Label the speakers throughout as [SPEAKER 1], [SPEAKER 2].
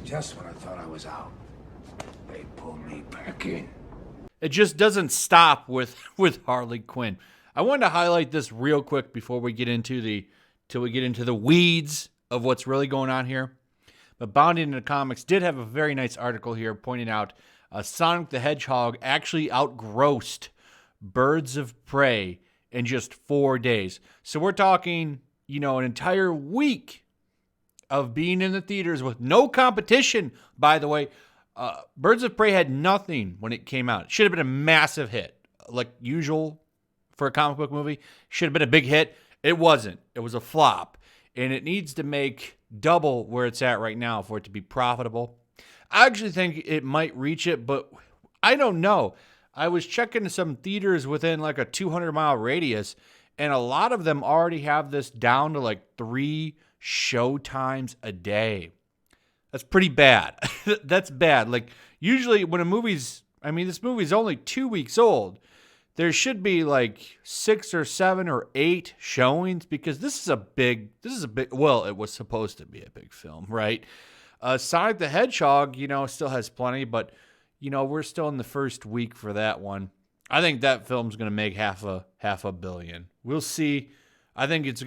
[SPEAKER 1] Just when I thought I was out, they pulled me back in.
[SPEAKER 2] It just doesn't stop with Harley Quinn. I wanted to highlight this real quick before we get into the weeds of what's really going on here. But Bounding into Comics did have a very nice article here pointing out Sonic the Hedgehog actually outgrossed Birds of Prey in just 4 days. So we're talking, an entire week of being in the theaters with no competition, by the way. Birds of Prey had nothing when it came out. It should have been a massive hit, like usual for a comic book movie. Should have been a big hit. It wasn't. It was a flop. And it needs to make double where it's at right now for it to be profitable. I actually think it might reach it, but I don't know. I was checking some theaters within like a 200-mile radius, and a lot of them already have this down to like 3 show times a day. That's pretty bad. That's bad. Like, usually when this movie's only 2 weeks old, there should be like 6 or 7 or 8 showings, because this is a big, well, it was supposed to be a big film, right? Sonic the Hedgehog, still has plenty, but, we're still in the first week for that one. I think that film's going to make half a billion. We'll see. I think it's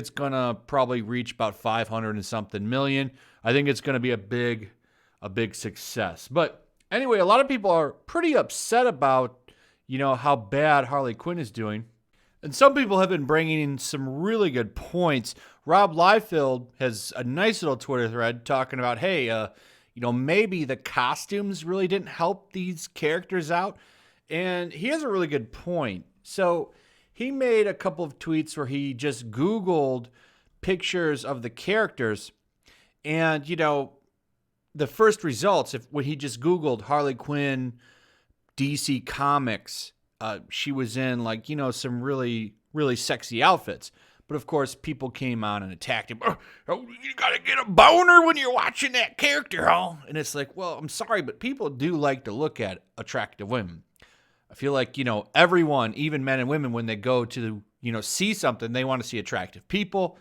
[SPEAKER 2] gonna probably reach about 500 and something million. I think it's gonna be a big success. But anyway, a lot of people are pretty upset about, how bad Harley Quinn is doing. And some people have been bringing in some really good points. Rob Liefeld has a nice little Twitter thread talking about, hey, maybe the costumes really didn't help these characters out. And he has a really good point. So he made a couple of tweets where he just Googled pictures of the characters. And, the first results, when he just Googled Harley Quinn, DC Comics, she was in some really, really sexy outfits. But of course, people came on and attacked him. Oh, you gotta get a boner when you're watching that character, huh? And it's like, well, I'm sorry, but people do like to look at attractive women. I feel like, everyone, even men and women, when they go to, see something, they want to see attractive people.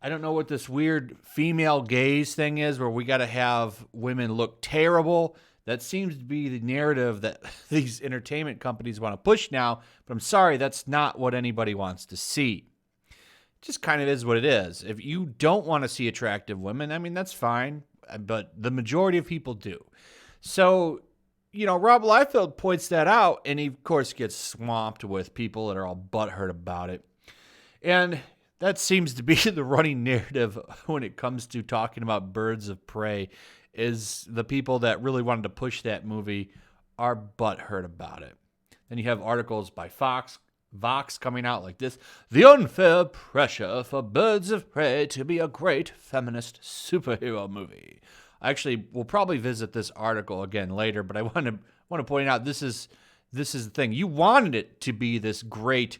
[SPEAKER 2] I don't know what this weird female gaze thing is where we got to have women look terrible. That seems to be the narrative that these entertainment companies want to push now. But I'm sorry, that's not what anybody wants to see. It just kind of is what it is. If you don't want to see attractive women, that's fine. But the majority of people do. So, Rob Liefeld points that out, and he, of course, gets swamped with people that are all butthurt about it. And that seems to be the running narrative when it comes to talking about Birds of Prey, is the people that really wanted to push that movie are butthurt about it. Then you have articles by Vox coming out like this: the unfair pressure for Birds of Prey to be a great feminist superhero movie. Actually, we'll probably visit this article again later, but I want to point out this is the thing. You wanted it to be this great,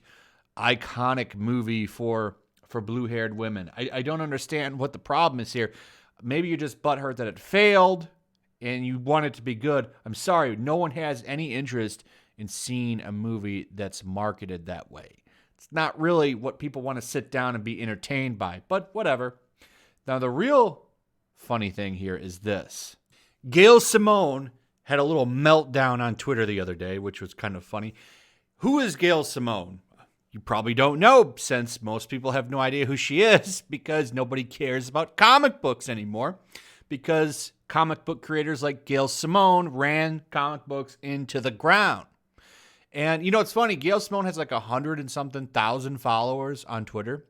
[SPEAKER 2] iconic movie for blue-haired women. I don't understand what the problem is here. Maybe you're just butthurt that it failed, and you want it to be good. I'm sorry, no one has any interest in seeing a movie that's marketed that way. It's not really what people want to sit down and be entertained by, but whatever. Now, the real funny thing here is this. Gail Simone had a little meltdown on Twitter the other day, which was kind of funny. Who is Gail Simone? You probably don't know, since most people have no idea who she is, because nobody cares about comic books anymore, because comic book creators like Gail Simone ran comic books into the ground. And it's funny, Gail Simone has like 100 and something thousand followers on Twitter.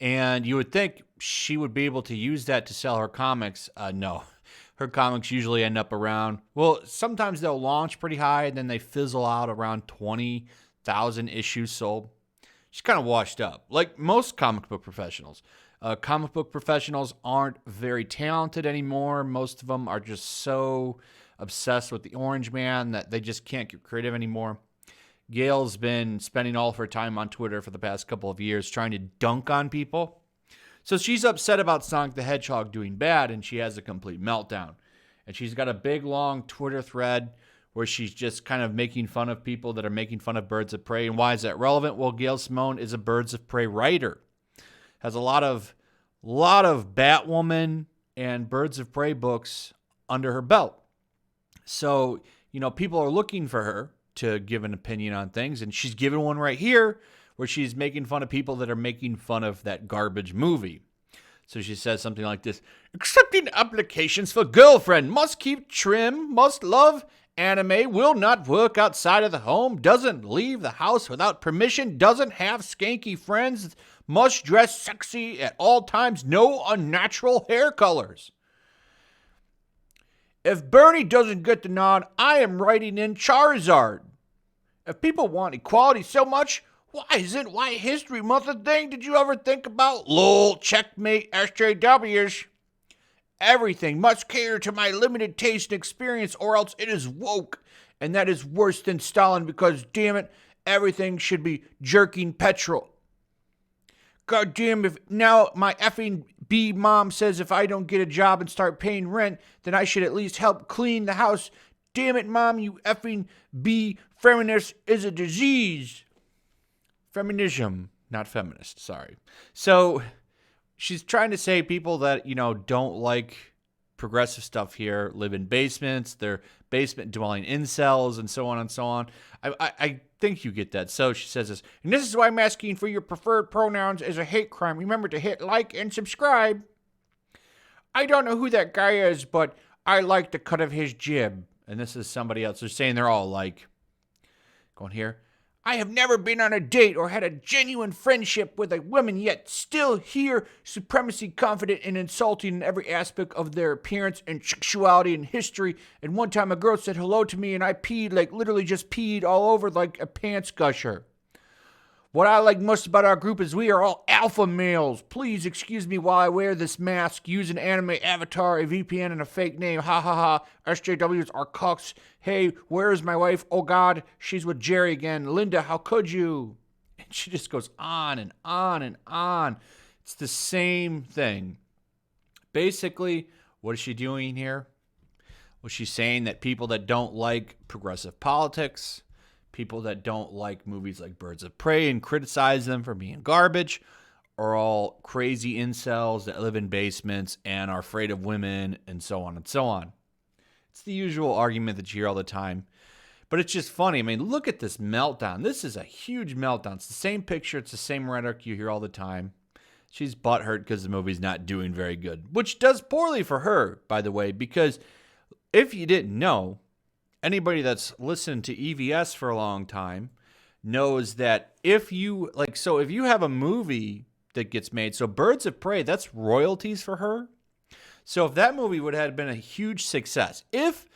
[SPEAKER 2] And you would think she would be able to use that to sell her comics. No, her comics usually end up around, well, sometimes they'll launch pretty high and then they fizzle out around 20,000 issues sold. She's kind of washed up, like most comic book professionals. Comic book professionals aren't very talented anymore. Most of them are just so obsessed with the Orange Man that they just can't get creative anymore. Gail's been spending all of her time on Twitter for the past couple of years trying to dunk on people. So she's upset about Sonic the Hedgehog doing bad, and she has a complete meltdown. And she's got a big, long Twitter thread where she's just kind of making fun of people that are making fun of Birds of Prey. And why is that relevant? Well, Gail Simone is a Birds of Prey writer. Has a lot of Batwoman and Birds of Prey books under her belt. So, people are looking for her to give an opinion on things, and she's given one right here where she's making fun of people that are making fun of that garbage movie. So she says something like this: accepting applications for girlfriend, must keep trim, must love anime, will not work outside of the home, doesn't leave the house without permission, doesn't have skanky friends, must dress sexy at all times, no unnatural hair colors. If Bernie doesn't get the nod, I am writing in Charizard. If people want equality so much, why isn't White History Month a thing? Did you ever think about? Lol, checkmate, SJWs. Everything must cater to my limited taste and experience, or else it is woke. And that is worse than Stalin because, damn it, everything should be jerking petrol. God damn, if now my effing B mom says if I don't get a job and start paying rent, then I should at least help clean the house. Damn it, mom, you effing B feminist is a disease. Feminism, not feminist, sorry. So she's trying to say people that, don't like progressive stuff here live in basements, they're basement dwelling incels, and so on and so on. I think you get that. So she says this, and this is why I'm asking for your preferred pronouns as a hate crime. Remember to hit like and subscribe. I don't know who that guy is, but I like the cut of his jib. And this is somebody else. They're saying they're all like, going here. I have never been on a date or had a genuine friendship with a woman yet still hear supremacy confident and insulting in every aspect of their appearance and sexuality and history. And one time a girl said hello to me and I peed, like literally just peed all over like a pants gusher. What I like most about our group is we are all alpha males. Please excuse me while I wear this mask, use an anime avatar, a VPN, and a fake name. Ha ha ha. SJWs are cucks. Hey, where is my wife? Oh God, she's with Jerry again. Linda, how could you? And she just goes on and on and on. It's the same thing. Basically, what is she doing here? Well, she's saying that people that don't like progressive politics, people that don't like movies like Birds of Prey and criticize them for being garbage are all crazy incels that live in basements and are afraid of women and so on and so on. It's the usual argument that you hear all the time. But it's just funny. I mean, look at this meltdown. This is a huge meltdown. It's the same picture. It's the same rhetoric you hear all the time. She's butthurt because the movie's not doing very good, which does poorly for her, by the way, because if you didn't know, anybody that's listened to EVS for a long time knows that if you have a movie that gets made, so Birds of Prey, that's royalties for her. So if that movie would have been a huge success, if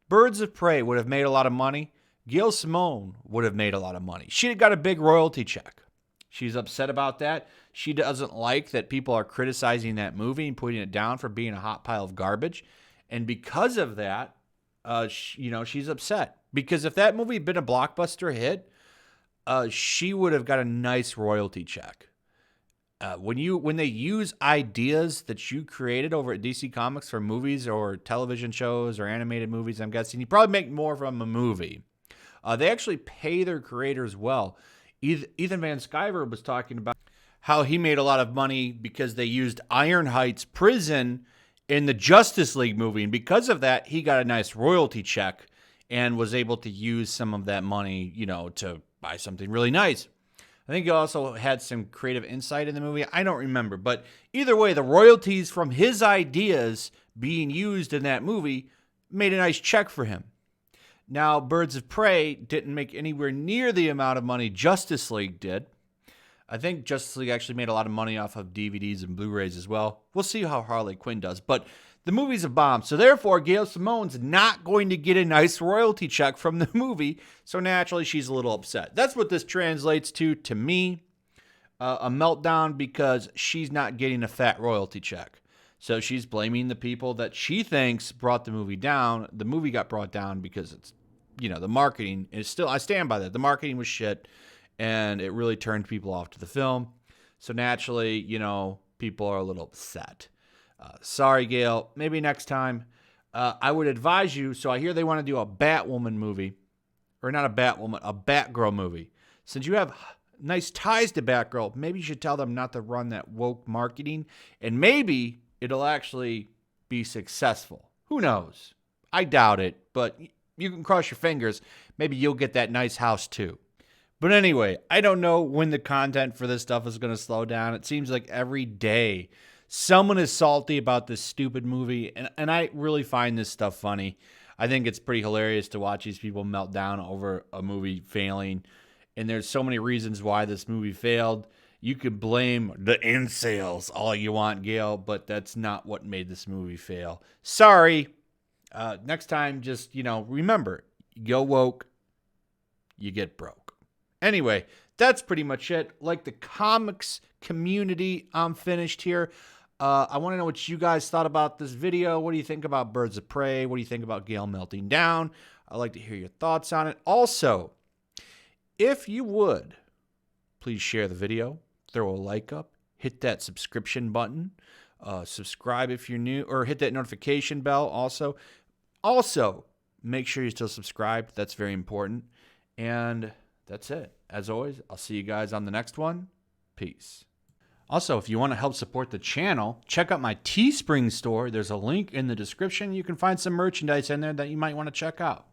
[SPEAKER 2] Birds of Prey would have made a lot of money, Gail Simone would have made a lot of money. She'd have got a big royalty check. She's upset about that. She doesn't like that people are criticizing that movie and putting it down for being a hot pile of garbage. And because of that, she's upset. Because if that movie had been a blockbuster hit, she would have got a nice royalty check. When they use ideas that you created over at DC Comics for movies or television shows or animated movies, I'm guessing you probably make more from a movie. They actually pay their creators well. Ethan Van Sciver was talking about how he made a lot of money because they used Ironheight's prison in the Justice League movie. And because of that, he got a nice royalty check and was able to use some of that money, to buy something really nice. I think he also had some creative insight in the movie. I don't remember. But either way, the royalties from his ideas being used in that movie made a nice check for him. Now, Birds of Prey didn't make anywhere near the amount of money Justice League did. I think Justice League actually made a lot of money off of DVDs and Blu-rays as well. We'll see how Harley Quinn does. But the movie's a bomb. So therefore, Gail Simone's not going to get a nice royalty check from the movie. So naturally, she's a little upset. That's what this translates to me. A meltdown because she's not getting a fat royalty check. So she's blaming the people that she thinks brought the movie down. The movie got brought down because it's, the marketing is still, I stand by that. The marketing was shit and it really turned people off to the film. So naturally, people are a little upset. Sorry, Gail. Maybe next time. I would advise you. So I hear they want to do a Batwoman movie, or not a Batwoman, a Batgirl movie. Since you have nice ties to Batgirl, maybe you should tell them not to run that woke marketing, and maybe it'll actually be successful. Who knows? I doubt it, but you can cross your fingers. Maybe you'll get that nice house too. But anyway, I don't know when the content for this stuff is going to slow down. It seems like every day someone is salty about this stupid movie, and I really find this stuff funny. I think it's pretty hilarious to watch these people melt down over a movie failing, and there's so many reasons why this movie failed. You could blame the incels all you want, Gail, but that's not what made this movie fail. Sorry. Next time, just, remember, you go woke, you get broke. Anyway, that's pretty much it. Like the comics community, I'm finished here. I want to know what you guys thought about this video. What do you think about Birds of Prey? What do you think about Gale melting down? I'd like to hear your thoughts on it. Also, if you would, please share the video, throw a like up, hit that subscription button, subscribe if you're new, or hit that notification bell also. Also, make sure you're still subscribed. That's very important. And that's it. As always, I'll see you guys on the next one. Peace. Also, if you want to help support the channel, check out my Teespring store. There's a link in the description. You can find some merchandise in there that you might want to check out.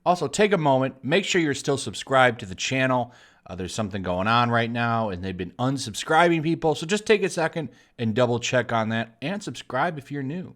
[SPEAKER 2] Also, take a moment. Make sure you're still subscribed to the channel. There's something going on right now, and they've been unsubscribing people. So just take a second and double check on that and subscribe if you're new.